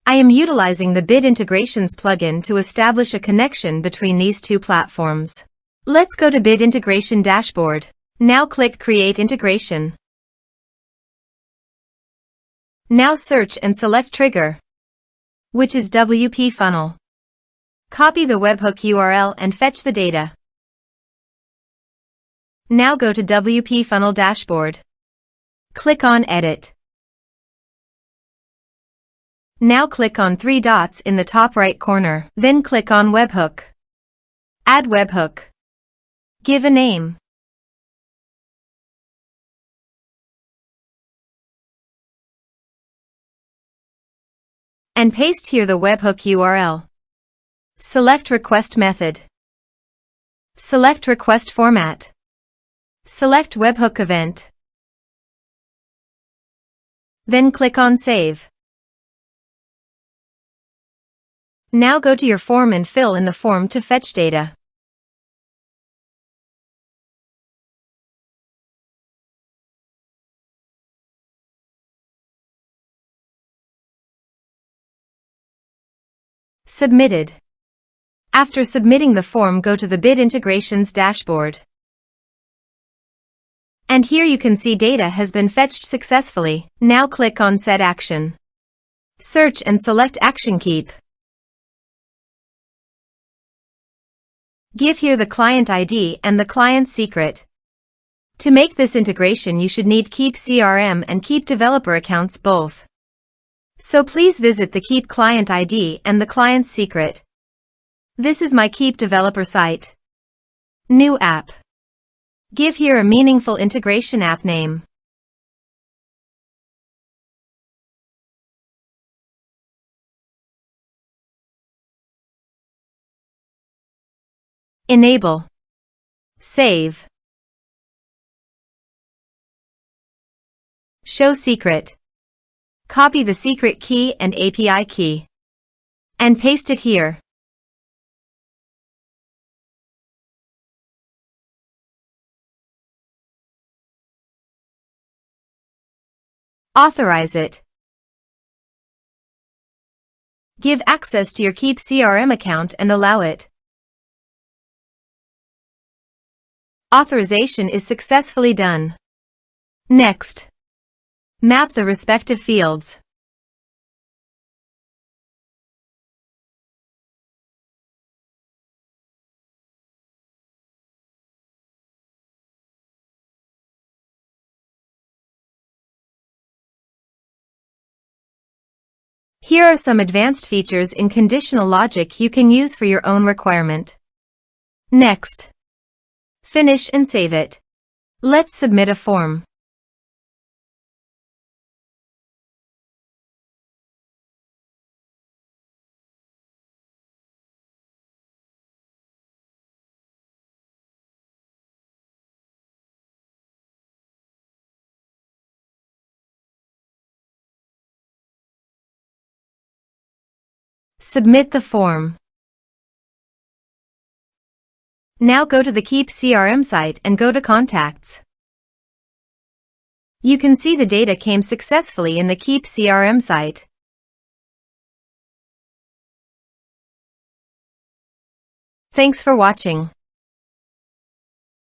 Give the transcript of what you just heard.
I am utilizing the Bit Integrations plugin to establish a connection between these two platforms. Let's go to Bit Integration Dashboard. Now click Create Integration. Now search and select Trigger, which is WPFunnel. Copy the webhook URL and fetch the data. Now go to WPFunnel Dashboard. Click on Edit. Now click on three dots in the top right corner. Then click on Webhook. Add webhook. Give a name. And paste here the webhook URL. Select Request Method. Select Request Format. Select Webhook Event. Then click on Save. Now go to your form and fill in the form to fetch data. Submitted. After submitting the form, go to the Bit Integrations dashboard. And here you can see data has been fetched successfully. Now click on Set Action. Search and select Action Keap. Give here the client ID and the client secret. To make this integration, you should need Keap CRM and Keap developer accounts both. So please visit the Keap client ID and the client secret. This is my Keap developer site. New app. Give here a meaningful integration app name. Enable. Save. Show secret. Copy the secret key and API key. And paste it here. Authorize it. Give access to your Keap CRM account and allow it. Authorization is successfully done. Next. Map the respective fields. Here are some advanced features in conditional logic you can use for your own requirement. Next. Finish and save it. Let's submit a form. Submit the form. Now go to the Keap CRM site and go to Contacts. You can see the data came successfully in the Keap CRM site. Thanks for watching.